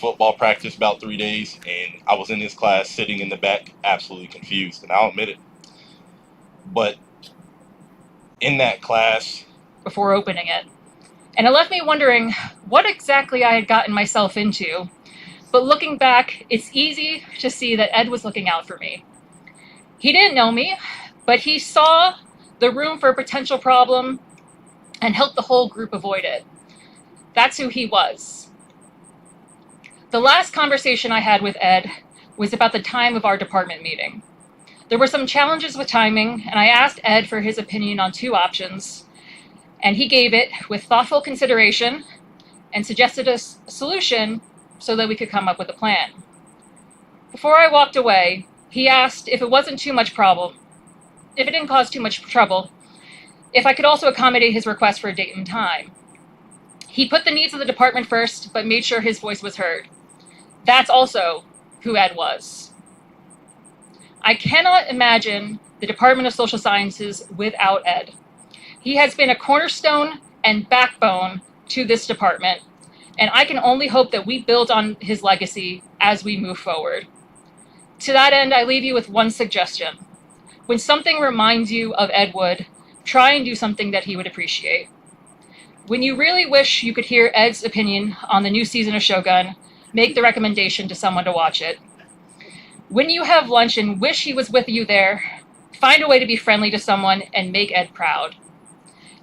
football practice about 3 days, and I was in this class sitting in the back, absolutely confused, and I'll admit it. But in that class, before opening it. And it left me wondering what exactly I had gotten myself into. But looking back, it's easy to see that Ed was looking out for me. He didn't know me, but he saw the room for a potential problem and helped the whole group avoid it. That's who he was. The last conversation I had with Ed was about the time of our department meeting. There were some challenges with timing, and I asked Ed for his opinion on 2 options, and he gave it with thoughtful consideration and suggested a solution so that we could come up with a plan. Before I walked away, he asked if it wasn't too much problem, if it didn't cause too much trouble, if I could also accommodate his request for a date and time. He put the needs of the department first, but made sure his voice was heard. That's also who Ed was. I cannot imagine the Department of Social Sciences without Ed. He has been a cornerstone and backbone to this department, and I can only hope that we build on his legacy as we move forward. To that end, I leave you with one suggestion. When something reminds you of Ed Wood, try and do something that he would appreciate. When you really wish you could hear Ed's opinion on the new season of Shogun, make the recommendation to someone to watch it. When you have lunch and wish he was with you there, find a way to be friendly to someone and make Ed proud.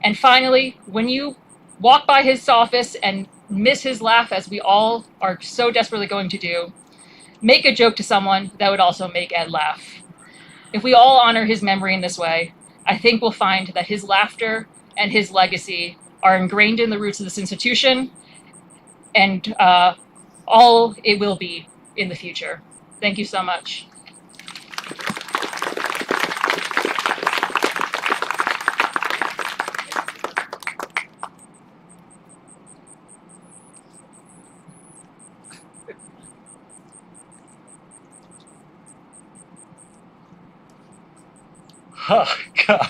And finally, when you walk by his office and miss his laugh, as we all are so desperately going to do, make a joke to someone that would also make Ed laugh. If we all honor his memory in this way, I think we'll find that his laughter and his legacy are ingrained in the roots of this institution, and all it will be in the future. Thank you so much. Oh, God.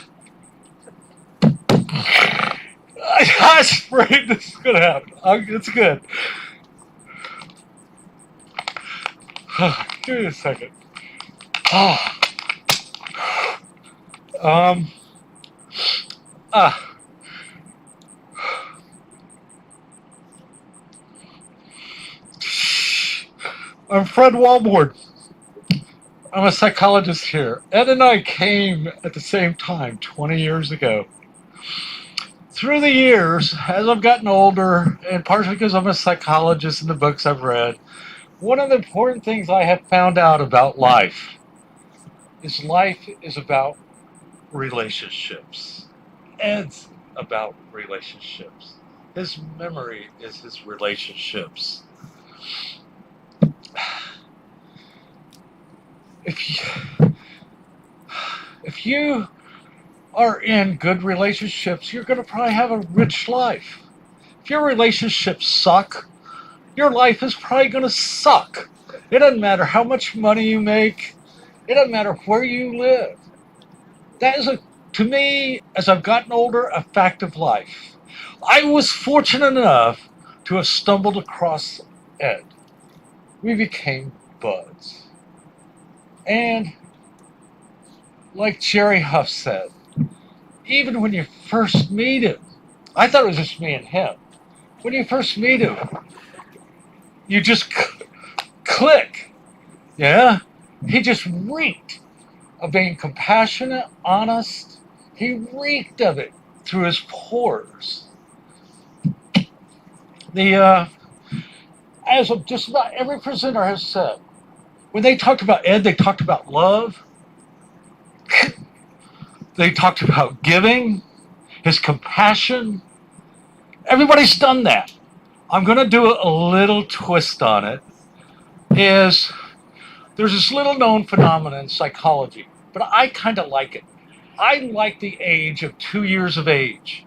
I sprayed this is going to happen. It's good. Give me a second. I'm Fred Walborn. I'm a psychologist here. Ed and I came at the same time 20 years ago. Through the years, as I've gotten older, and partially because I'm a psychologist in the books I've read, one of the important things I have found out about life is about relationships. Ed's about relationships. His memory is his relationships. If you are in good relationships, you're going to probably have a rich life. If your relationships suck, your life is probably going to suck. It doesn't matter how much money you make. It doesn't matter where you live. That is, to me, as I've gotten older, a fact of life. I was fortunate enough to have stumbled across Ed. We became buds. And like Jerry Huff said, even when you first meet him, I thought it was just me and him. When you first meet him, you just click. Yeah? He just reeked of being compassionate, honest. He reeked of it through his pores. As just about every presenter has said, when they talked about Ed, they talked about love. They talked about giving, his compassion. Everybody's done that. I'm going to do a little twist on it. There's this little known phenomenon in psychology, but I kind of like it. I like the age of 2 years of age.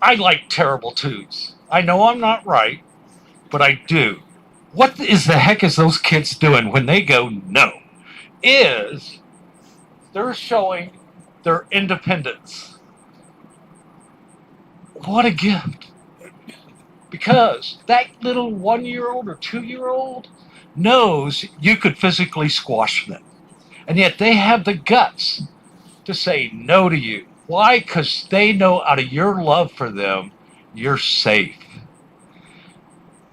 I like terrible twos. I know I'm not right, but I do. What is the heck is those kids doing when they go no? They're showing their independence. What a gift. because that little 1-year-old or 2-year-old knows you could physically squash them. And yet they have the guts to say no to you. Why? Because they know out of your love for them, you're safe.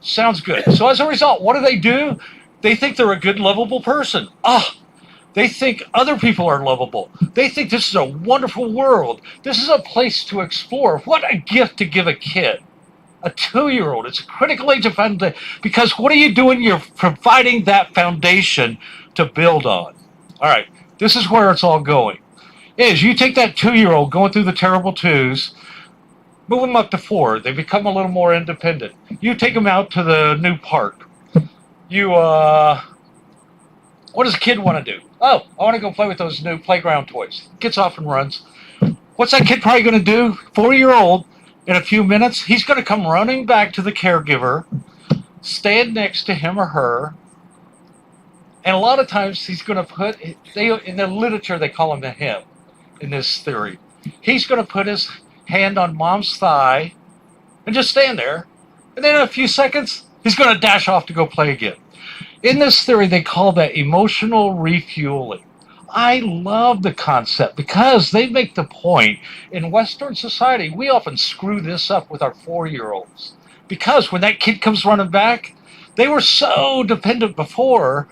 Sounds good. So as a result, what do? They think they're a good, lovable person. They think other people are lovable. They think this is a wonderful world. This is a place to explore. What a gift to give a kid. A 2-year-old. It's a critical age of foundation. Because what are you doing? You're providing that foundation to build on. All right. This is where it's all going. Is you take that 2-year-old going through the terrible twos, move them up to 4. They become a little more independent. You take them out to the new park. What does a kid want to do? Oh, I want to go play with those new playground toys. Gets off and runs. What's that kid probably going to do? 4-year-old, in a few minutes, he's going to come running back to the caregiver, stand next to him or her, and a lot of times he's going to in the literature they call him a him in this theory. He's going to put his hand on mom's thigh and just stand there, and then in a few seconds, he's going to dash off to go play again. In this theory, they call that emotional refueling. I love the concept because they make the point in Western society, we often screw this up with our 4-year-olds. Because when that kid comes running back, they were so dependent before,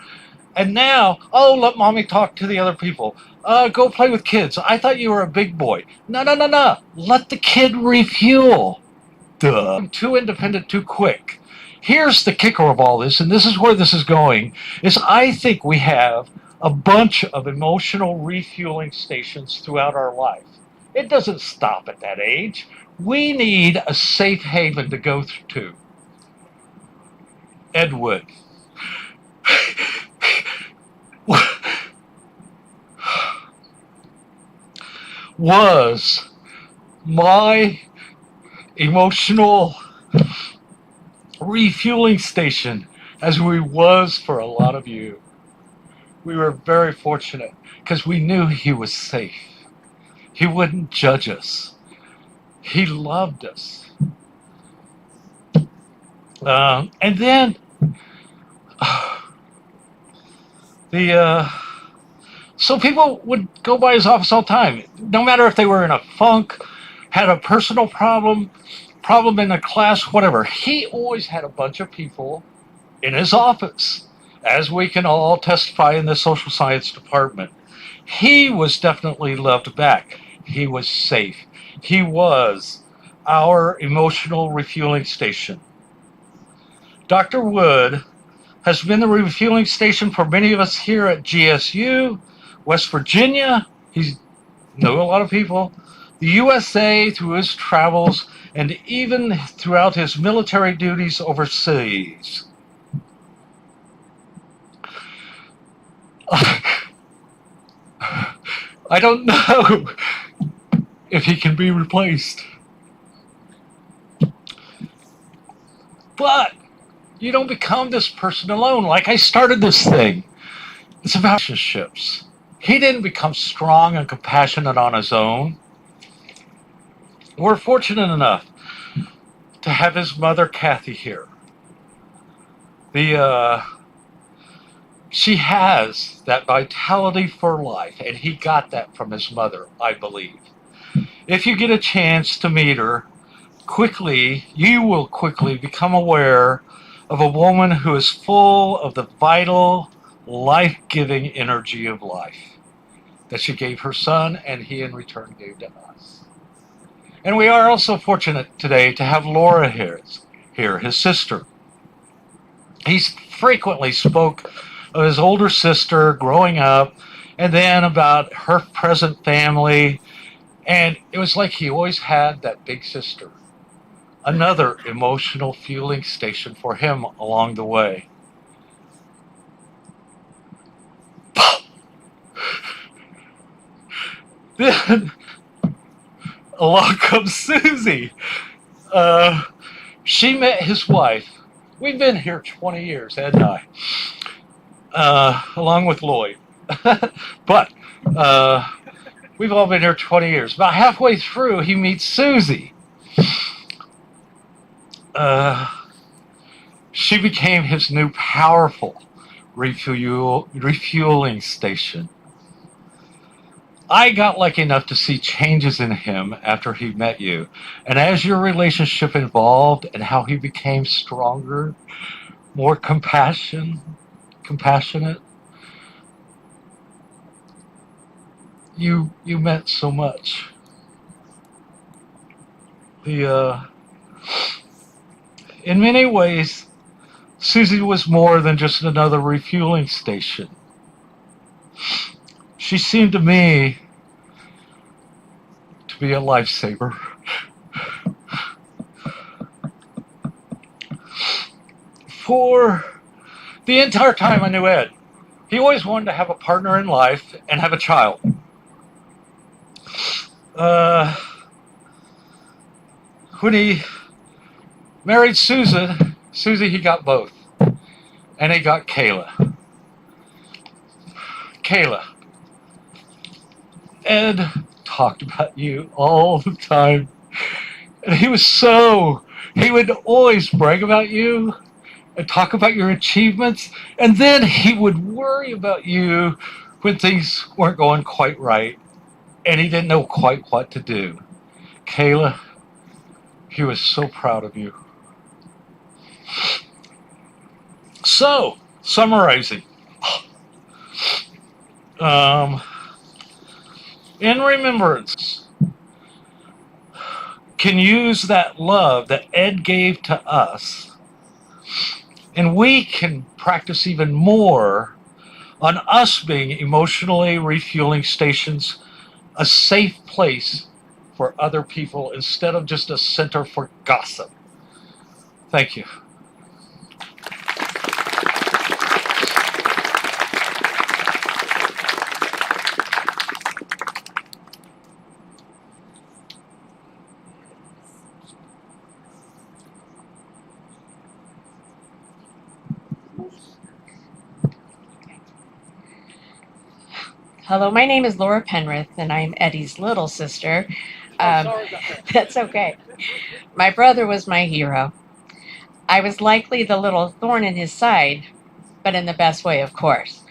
and now, let mommy talk to the other people. Go play with kids. I thought you were a big boy. No. Let the kid refuel. Duh. I'm too independent too quick. Here's the kicker of all this, and this is where this is going, is I think we have a bunch of emotional refueling stations throughout our life. It doesn't stop at that age. We need a safe haven to go to. Ed Wood. Was my emotional refueling station as we was for a lot of you. We were very fortunate because we knew he was safe. He wouldn't judge us. He loved us. And then so people would go by his office all the time, no matter if they were in a funk, had a personal problem in a class, whatever. He always had a bunch of people in his office, as we can all testify in the social science department. He was definitely loved back. He was safe. He was our emotional refueling station. Dr. Wood has been the refueling station for many of us here at GSU, West Virginia. He knows a lot of people. The USA through his travels, and even throughout his military duties overseas. I don't know if he can be replaced. But you don't become this person alone. Like I started this thing. It's about relationships. He didn't become strong and compassionate on his own. We're fortunate enough to have his mother, Kathy, here. She has that vitality for life, and he got that from his mother, I believe. If you get a chance to meet her, you will quickly become aware of a woman who is full of the vital, life-giving energy of life that she gave her son, and he in return gave to us. And we are also fortunate today to have Laura here, his sister. He frequently spoke of his older sister growing up, and then about her present family, and it was like he always had that big sister, another emotional fueling station for him along the way. Then along comes Susie. She met his wife. We've been here 20 years, Ed and I, along with Lloyd. But we've all been here 20 years. About halfway through, he meets Susie. She became his new powerful refueling station. I got lucky enough to see changes in him after he met you, and as your relationship evolved and how he became stronger, more compassionate, you meant so much. The In many ways, Susie was more than just another refueling station. She seemed to me to be a lifesaver. For the entire time I knew Ed, he always wanted to have a partner in life and have a child. When he married Susie, he got both. And he got Kayla. Ed talked about you all the time. And he would always brag about you and talk about your achievements. And then he would worry about you when things weren't going quite right. And he didn't know quite what to do. Kayla, he was so proud of you. So, summarizing. In remembrance, can use that love that Ed gave to us, and we can practice even more on us being emotionally refueling stations, a safe place for other people instead of just a center for gossip. Thank you. Hello, my name is Laura Penrith, and I'm Eddie's little sister. Sorry about that. That's okay. My brother was my hero. I was likely the little thorn in his side, but in the best way, of course.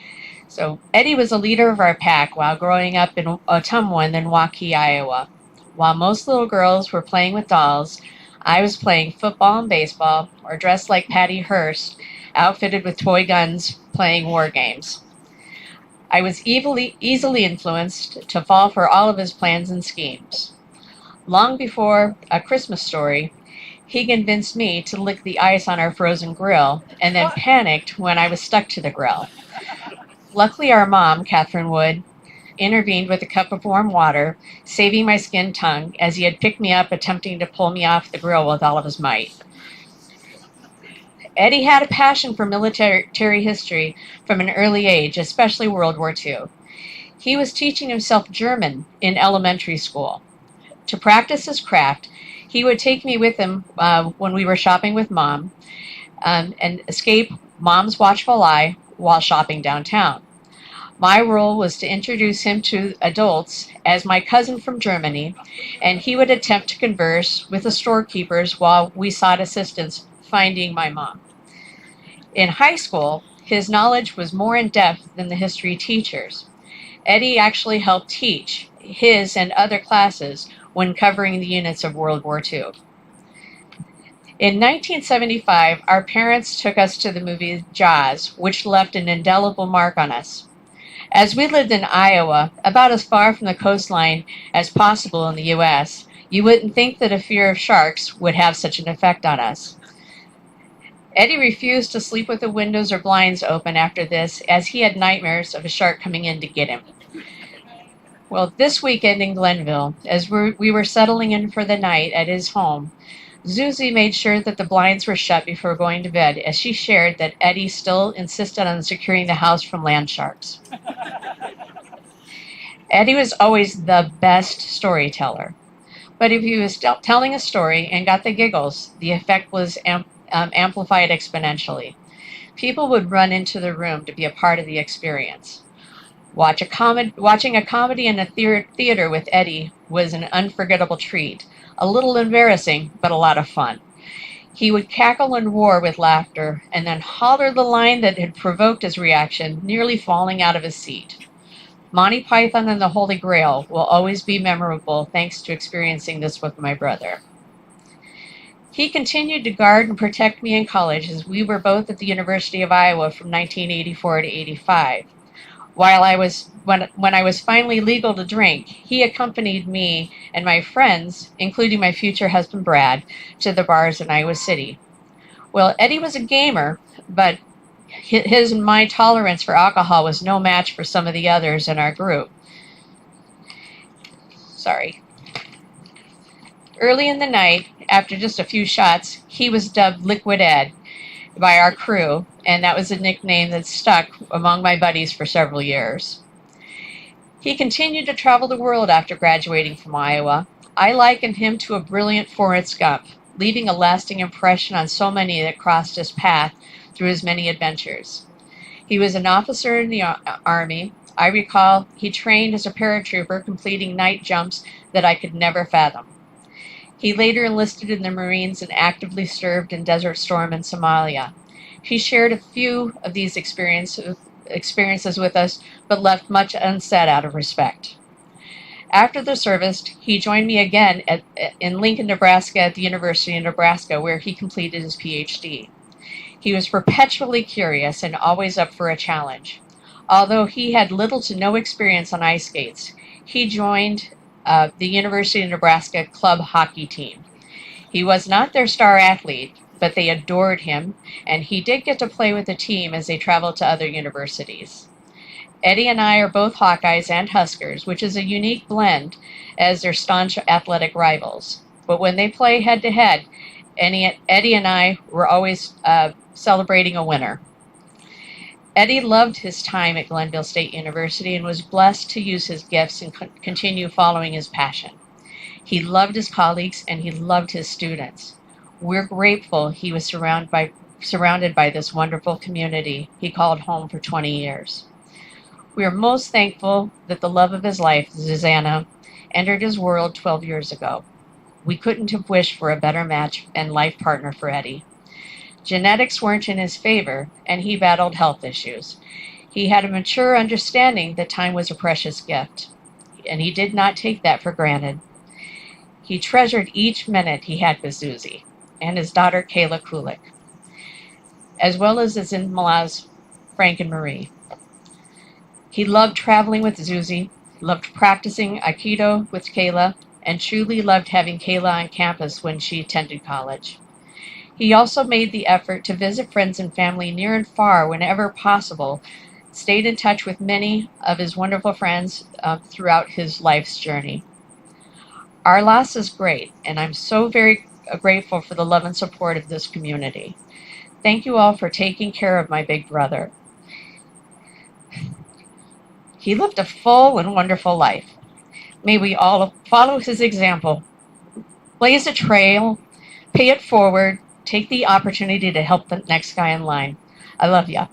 So, Eddie was a leader of our pack while growing up in Ottumwa in Waukee, Iowa. While most little girls were playing with dolls, I was playing football and baseball, or dressed like Patty Hearst, outfitted with toy guns, playing war games. I was easily influenced to fall for all of his plans and schemes. Long before A Christmas Story, he convinced me to lick the ice on our frozen grill and then panicked when I was stuck to the grill. Luckily, our mom, Catherine Wood, intervened with a cup of warm water, saving my skinned tongue as he had picked me up, attempting to pull me off the grill with all of his might. Eddie had a passion for military history from an early age, especially World War II. He was teaching himself German in elementary school. To practice his craft, he would take me with him when we were shopping with Mom and escape Mom's watchful eye while shopping downtown. My role was to introduce him to adults as my cousin from Germany, and he would attempt to converse with the storekeepers while we sought assistance finding my mom. In high school, his knowledge was more in depth than the history teachers. Eddie actually helped teach his and other classes when covering the units of World War II. In 1975, our parents took us to the movie Jaws, which left an indelible mark on us. As we lived in Iowa, about as far from the coastline as possible in the U.S., you wouldn't think that a fear of sharks would have such an effect on us. Eddie refused to sleep with the windows or blinds open after this, as he had nightmares of a shark coming in to get him. Well, this weekend in Glenville, as we were settling in for the night at his home, Zuzi made sure that the blinds were shut before going to bed, as she shared that Eddie still insisted on securing the house from land sharks. Eddie was always the best storyteller, but if he was telling a story and got the giggles, the effect was amplified exponentially. People would run into the room to be a part of the experience. Watching a comedy in a theater with Eddie was an unforgettable treat, a little embarrassing, but a lot of fun. He would cackle and roar with laughter, and then holler the line that had provoked his reaction, nearly falling out of his seat. Monty Python and the Holy Grail will always be memorable thanks to experiencing this with my brother. He continued to guard and protect me in college as we were both at the University of Iowa from 1984 to 85. When I was finally legal to drink, he accompanied me and my friends, including my future husband Brad, to the bars in Iowa City. Well, Eddie was a gamer, but his and my tolerance for alcohol was no match for some of the others in our group. Sorry. Early in the night, after just a few shots, he was dubbed Liquid Ed by our crew, and that was a nickname that stuck among my buddies for several years. He continued to travel the world after graduating from Iowa. I likened him to a brilliant Forrest Gump, leaving a lasting impression on so many that crossed his path through his many adventures. He was an officer in the Army. I recall he trained as a paratrooper, completing night jumps that I could never fathom. He later enlisted in the Marines and actively served in Desert Storm in Somalia. He shared a few of these experiences with us, but left much unsaid out of respect. After the service, he joined me again in Lincoln, Nebraska at the University of Nebraska, where he completed his PhD. He was perpetually curious and always up for a challenge. Although he had little to no experience on ice skates, he joined the University of Nebraska club hockey team. He was not their star athlete, but they adored him, and he did get to play with the team as they traveled to other universities. Eddie and I are both Hawkeyes and Huskers, which is a unique blend as they're staunch athletic rivals. But when they play head-to-head, Eddie and I were always celebrating a winner. Eddie loved his time at Glenville State University and was blessed to use his gifts and continue following his passion. He loved his colleagues and he loved his students. We're grateful he was surrounded by this wonderful community he called home for 20 years. We are most thankful that the love of his life, Susanna, entered his world 12 years ago. We couldn't have wished for a better match and life partner for Eddie. Genetics weren't in his favor, and he battled health issues. He had a mature understanding that time was a precious gift, and he did not take that for granted. He treasured each minute he had with Susie and his daughter Kayla Kulik, as well as his in-laws Frank and Marie. He loved traveling with Susie, loved practicing Aikido with Kayla, and truly loved having Kayla on campus when she attended college. He also made the effort to visit friends and family near and far whenever possible, stayed in touch with many of his wonderful friends throughout his life's journey. Our loss is great, and I'm so very grateful for the love and support of this community. Thank you all for taking care of my big brother. He lived a full and wonderful life. May we all follow his example, blaze a trail, pay it forward, take the opportunity to help the next guy in line. I love ya.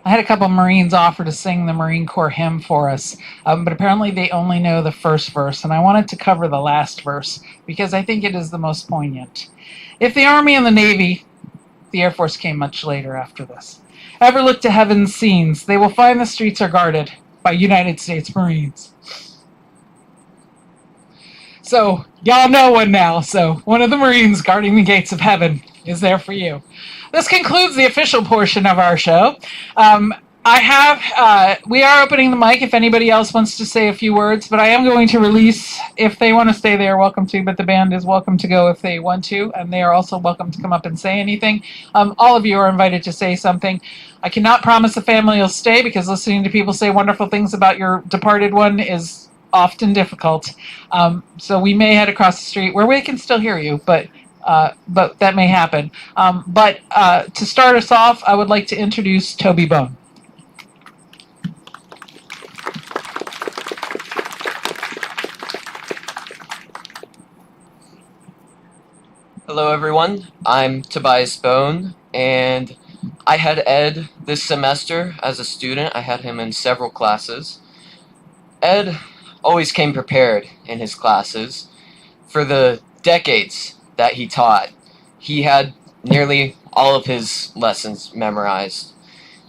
I had a couple of Marines offer to sing the Marine Corps hymn for us, but apparently they only know the first verse, and I wanted to cover the last verse because I think it is the most poignant. If the Army and the Navy, the Air Force came much later after this, ever look to heaven's scenes, they will find the streets are guarded by United States Marines. So, y'all know one now. So, one of the Marines guarding the gates of heaven is there for you. This concludes the official portion of our show. We are opening the mic if anybody else wants to say a few words, but I am going to release, if they want to stay there, welcome to, but the band is welcome to go if they want to, and they are also welcome to come up and say anything. All of you are invited to say something. I cannot promise the family will stay because listening to people say wonderful things about your departed one is often difficult. So we may head across the street where we can still hear you, but that may happen. But to start us off, I would like to introduce Toby Bone. Hello Hello everyone, I'm Tobias Bone, and I had Ed this semester as a student. I had him in several classes. Ed always came prepared in his classes. For the decades that he taught, he had nearly all of his lessons memorized.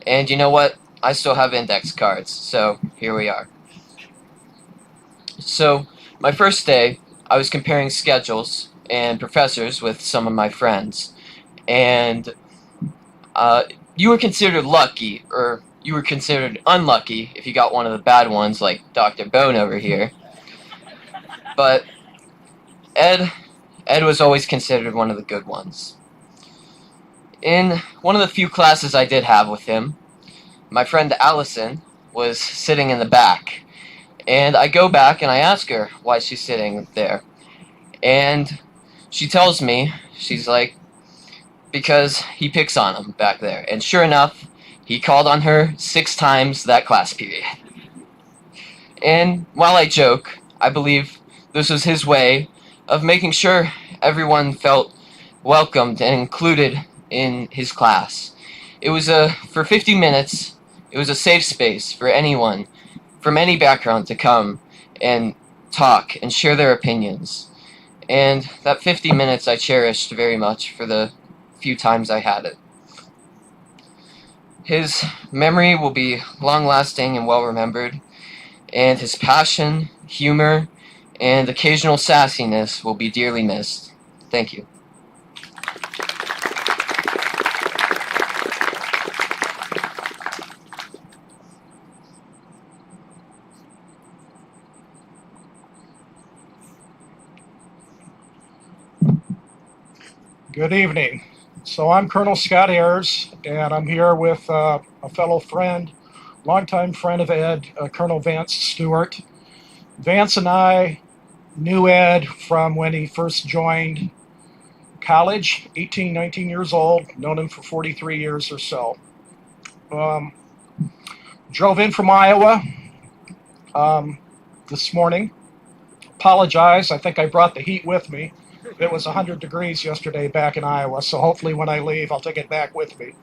And you know what? I still have index cards, so here we are. So, my first day, I was comparing schedules and professors with some of my friends. And you were considered lucky, or you were considered unlucky if you got one of the bad ones, like Dr. Bone over here. But Ed, Ed was always considered one of the good ones. In one of the few classes I did have with him, my friend Allison was sitting in the back. And I go back and I ask her why she's sitting there. And she tells me, she's like, because he picks on him back there. And sure enough, he called on her 6 times that class period. And while I joke, I believe this was his way of making sure everyone felt welcomed and included in his class. It was for 50 minutes, it was a safe space for anyone from any background to come and talk and share their opinions. And that 50 minutes I cherished very much for the few times I had it. His memory will be long-lasting and well-remembered, and his passion, humor, and occasional sassiness will be dearly missed. Thank you. Good evening. So I'm Colonel Scott Ayers, and I'm here with a fellow friend, longtime friend of Ed, Colonel Vance Stewart. Vance and I knew Ed from when he first joined college, 18, 19 years old, known him for 43 years or so. Drove in from Iowa this morning. Apologize, I think I brought the heat with me. It was 100 degrees yesterday back in Iowa, so hopefully when I leave, I'll take it back with me.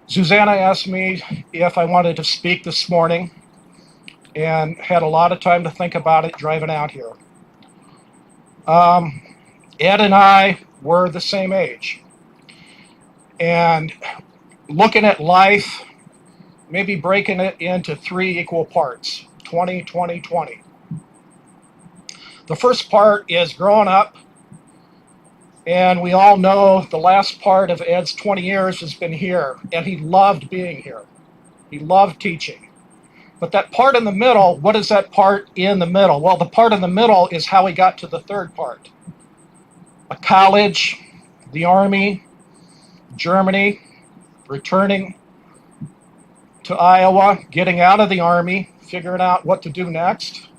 Susanna asked me if I wanted to speak this morning, and had a lot of time to think about it driving out here. Ed and I were the same age, and looking at life, maybe breaking it into 3 equal parts, 20, 20, 20. The first part is growing up, and we all know the last part of Ed's 20 years has been here, and he loved being here. He loved teaching. But that part in the middle, what is that part in the middle? Well, the part in the middle is how he got to the third part. A college, the Army, Germany, returning to Iowa, getting out of the Army, figuring out what to do next.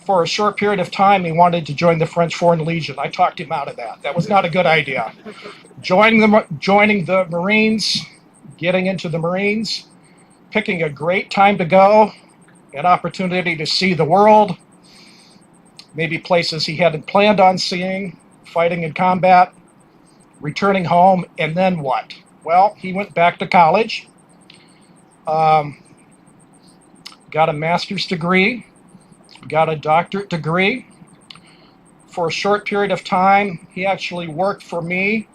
For a short period of time, he wanted to join the French Foreign Legion. I talked him out of that. That was not a good idea. Joining the Marines, getting into the Marines, picking a great time to go, an opportunity to see the world, maybe places he hadn't planned on seeing, fighting in combat, returning home, and then what? Well, he went back to college, got a master's degree, got a doctorate degree. For a short period of time, he actually worked for me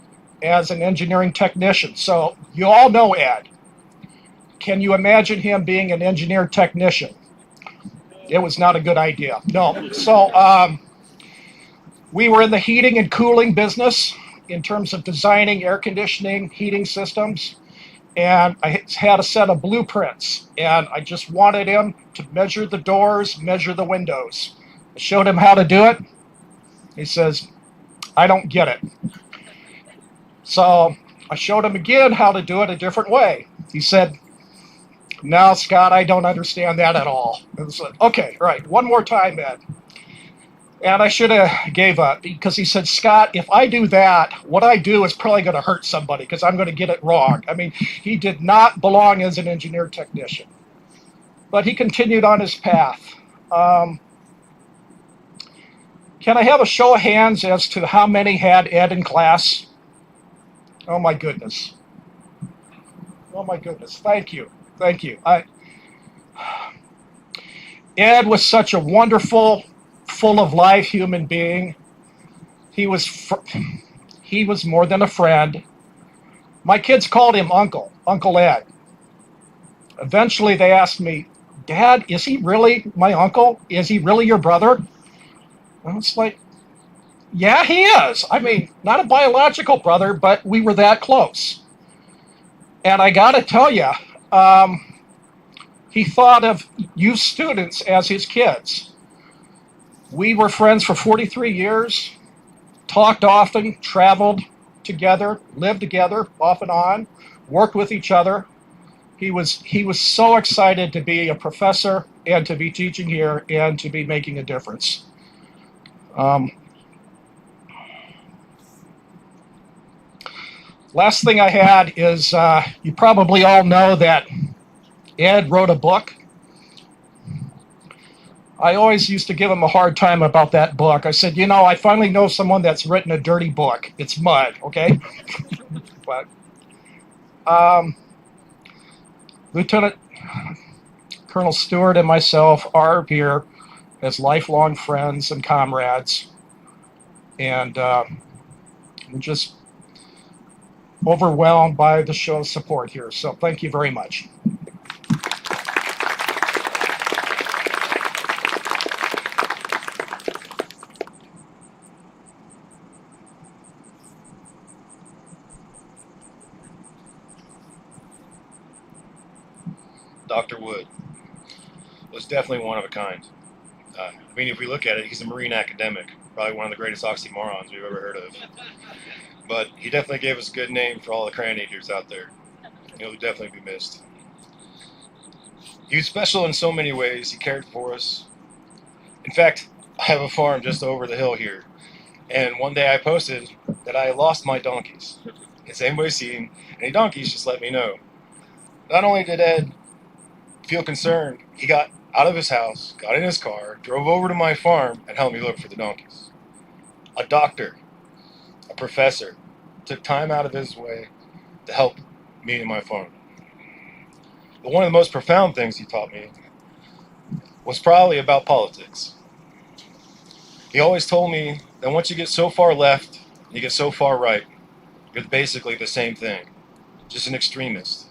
as an engineering technician. So you all know Ed. Can you imagine him being an engineer technician? It was not a good idea. No. So we were in the heating and cooling business in terms of designing air conditioning, heating systems. And I had a set of blueprints, and I just wanted him to measure the doors, measure the windows. I showed him how to do it. He says, I don't get it. So I showed him again how to do it a different way. He said, no, Scott, I don't understand that at all. And I said, okay, right, one more time, Ed. And I should have gave up, because he said, Scott, if I do that, what I do is probably going to hurt somebody because I'm going to get it wrong. I mean, he did not belong as an engineer technician. But he continued on his path. Can I have a show of hands as to how many had Ed in class? Oh my goodness. Oh my goodness. Thank you. Thank you. Ed was such a wonderful, full of life human being. He was more than a friend. My kids called him Uncle Ed. Eventually they asked me, Dad, is he really my uncle? Is he really your brother? And it's like, yeah, he is. I mean, not a biological brother, but we were that close. And I got to tell you, he thought of you students as his kids. We were friends for 43 years, talked often, traveled together, lived together off and on, worked with each other. He was so excited to be a professor and to be teaching here and to be making a difference. Last thing I had is you probably all know that Ed wrote a book. I always used to give him a hard time about that book. I said, I finally know someone that's written a dirty book. It's mud, okay? But Lieutenant Colonel Stewart and myself are here as lifelong friends and comrades. And we're just overwhelmed by the show of support here. So thank you very much. Dr. Wood was definitely one of a kind. I mean, if we look at it, he's a Marine academic, probably one of the greatest oxymorons we've ever heard of. But he definitely gave us a good name for all the crayon eaters out there. He'll definitely be missed. He was special in so many ways. He cared for us. In fact, I have a farm just over the hill here. And one day I posted that I lost my donkeys. Has anybody seen any donkeys? Just let me know. Not only did Ed feel concerned, he got out of his house, got in his car, drove over to my farm, and helped me look for the donkeys. A doctor, a professor, took time out of his way to help me and my farm. But one of the most profound things he taught me was probably about politics. He always told me that once you get so far left, and you get so far right, you're basically the same thing. Just an extremist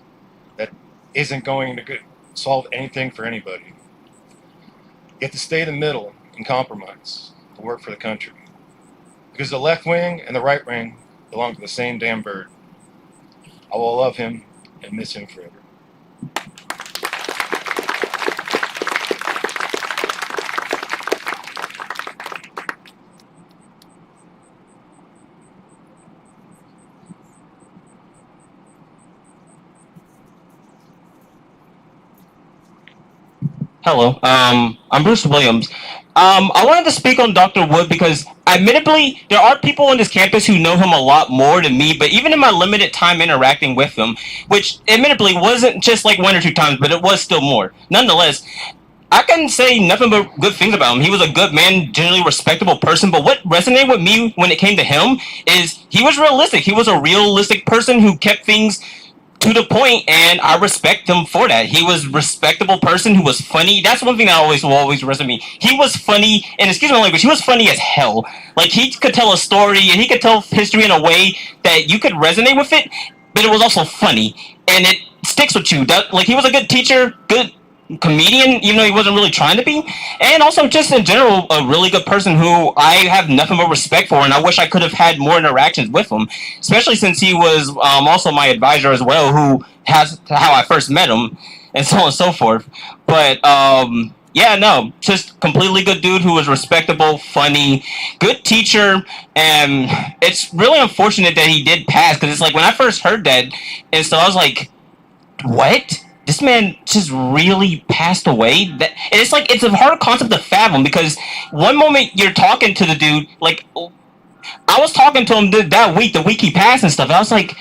that isn't going to solve anything for anybody. You have to stay in the middle and compromise to work for the country. Because the left wing and the right wing belong to the same damn bird. I will love him and miss him forever. Hello, I'm Bruce Williams. I wanted to speak on Dr. Wood because, admittedly, there are people on this campus who know him a lot more than me, but even in my limited time interacting with him, which admittedly wasn't just like one or two times, but it was still more. Nonetheless, I can say nothing but good things about him. He was a good man, generally respectable person, but what resonated with me when it came to him is he was realistic. He was a realistic person who kept things to the point, and I respect him for that. He was a respectable person who was funny. That's one thing that will always resonate me. He was funny, and excuse my language, he was funny as hell. Like, he could tell a story, and he could tell history in a way that you could resonate with it, but it was also funny, and it sticks with you. Like, he was a good teacher, good comedian, even though he wasn't really trying to be, and also just in general a really good person who I have nothing but respect for, and I wish I could have had more interactions with him, especially since he was also my advisor as well, who has how I first met him, and so on and so forth. But yeah, no, just completely good dude who was respectable, funny, good teacher, and it's really unfortunate that he did pass, because it's like when I first heard that, and so I was like, what? This man just really passed away. That, and it's like, it's a hard concept to fathom, because one moment you're talking to the dude, like, I was talking to him that week, the week he passed and stuff, and I was like,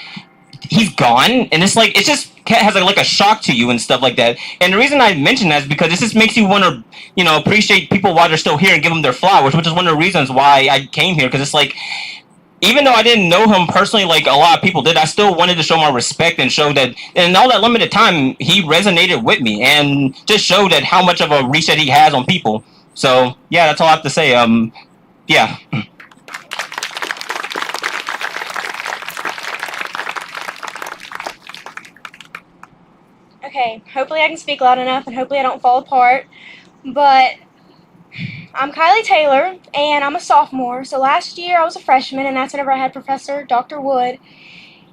he's gone? And it's like, it's just has like a shock to you and stuff like that. And the reason I mention that is because this just makes you want to, appreciate people while they're still here and give them their flowers, which is one of the reasons why I came here. Because it's like, even though I didn't know him personally, like a lot of people did, I still wanted to show my respect and show that in all that limited time, he resonated with me and just show that how much of a reach that he has on people. So yeah, that's all I have to say. Yeah. Okay, hopefully I can speak loud enough and hopefully I don't fall apart. But I'm Kylie Taylor and I'm a sophomore. So last year I was a freshman and that's whenever I had Professor Dr. Wood.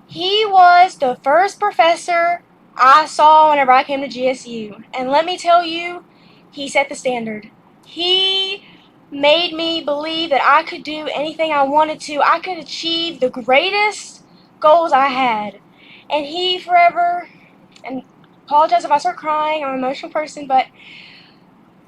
He was the first professor I saw whenever I came to GSU. And let me tell you, he set the standard. He made me believe that I could do anything I wanted to. I could achieve the greatest goals I had. And he forever, and apologize if I start crying, I'm an emotional person, but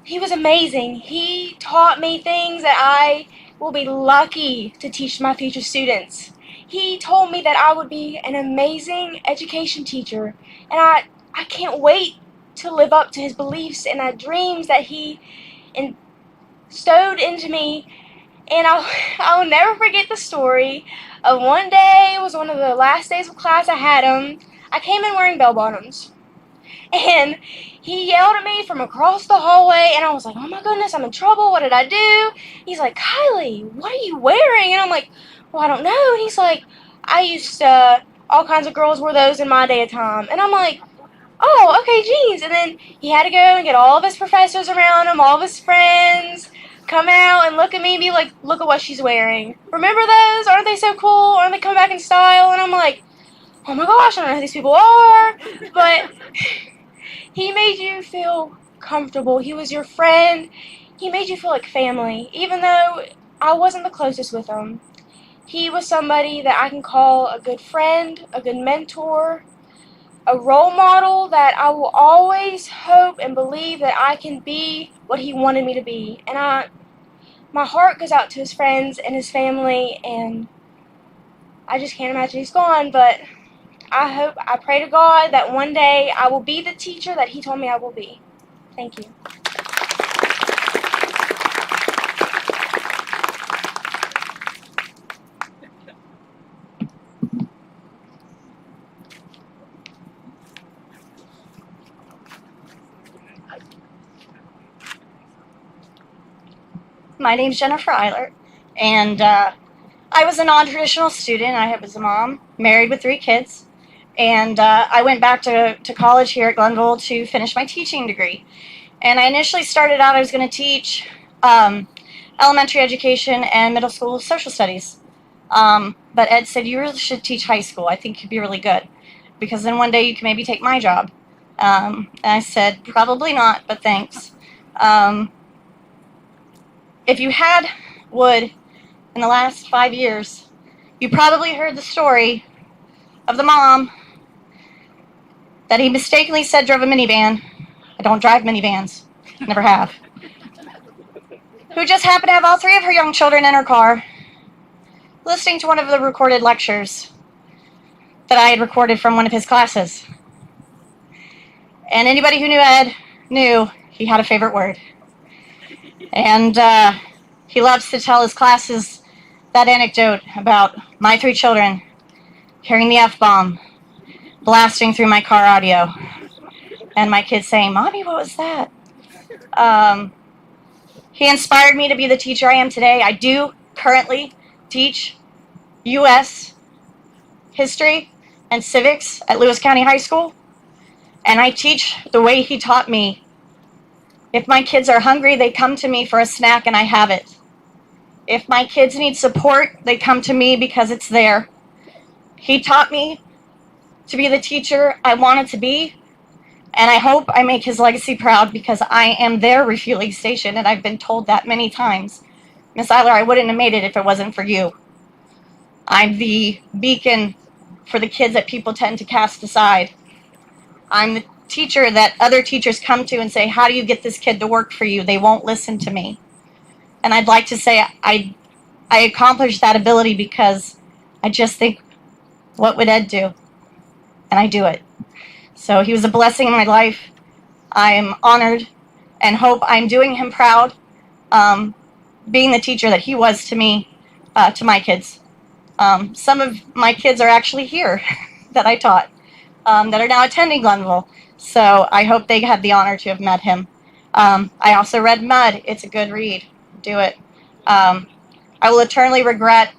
he was amazing. He taught me things that I will be lucky to teach my future students. He told me that I would be an amazing education teacher, and I can't wait to live up to his beliefs and the dreams that he instilled into me. And I'll never forget the story of one day. It was one of the last days of class I had him. I came in wearing bell bottoms. And he yelled at me from across the hallway, and I was like, oh my goodness, I'm in trouble. What did I do? He's like, Kylie, what are you wearing? And I'm like, well, I don't know. And he's like, I used to, all kinds of girls wore those in my day of time. And I'm like, oh, okay, geez. And then he had to go and get all of his professors around him, all of his friends, come out and look at me and be like, look at what she's wearing. Remember those? Aren't they so cool? Aren't they coming back in style? And I'm like, oh my gosh, I don't know who these people are. But he made you feel comfortable. He was your friend. He made you feel like family, even though I wasn't the closest with him. He was somebody that I can call a good friend, a good mentor, a role model that I will always hope and believe that I can be what he wanted me to be. And my heart goes out to his friends and his family, and I just can't imagine he's gone, but I pray to God that one day I will be the teacher that he told me I will be. Thank you. My name's Jennifer Eilert, and I was a non-traditional student. I was a mom, married with 3 kids, and I went back to college here at Glenville to finish my teaching degree. And I initially started out, I was going to teach elementary education and middle school social studies. But Ed said, you really should teach high school. I think you'd be really good, because then one day you can maybe take my job. And I said, probably not, but thanks. If you had Wood in the last 5 years, you probably heard the story of the mom that he mistakenly said drove a minivan. I don't drive minivans, never have. Who just happened to have all 3 of her young children in her car, listening to one of the recorded lectures that I had recorded from one of his classes. And anybody who knew Ed knew he had a favorite word. And he loves to tell his classes that anecdote about my 3 children hearing the F-bomb blasting through my car audio, and my kids saying, Mommy, what was that? He inspired me to be the teacher I am today. I do currently teach U.S. history and civics at Lewis County High School, and I teach the way he taught me. If my kids are hungry, they come to me for a snack and I have it. If my kids need support, they come to me because it's there. He taught me to be the teacher I wanted to be, and I hope I make his legacy proud, because I am their refueling station, and I've been told that many times. Miss Eiler, I wouldn't have made it if it wasn't for you. I'm the beacon for the kids that people tend to cast aside. I'm the teacher that other teachers come to and say, how do you get this kid to work for you? They won't listen to me. And I'd like to say I accomplished that ability because I just think, what would Ed do? And I do it. So he was a blessing in my life. I'm honored and hope I'm doing him proud, being the teacher that he was to me, to my kids. Some of my kids are actually here that I taught, that are now attending Glenville. So I hope they had the honor to have met him. I also read Mud. It's a good read. Do it. I will eternally regret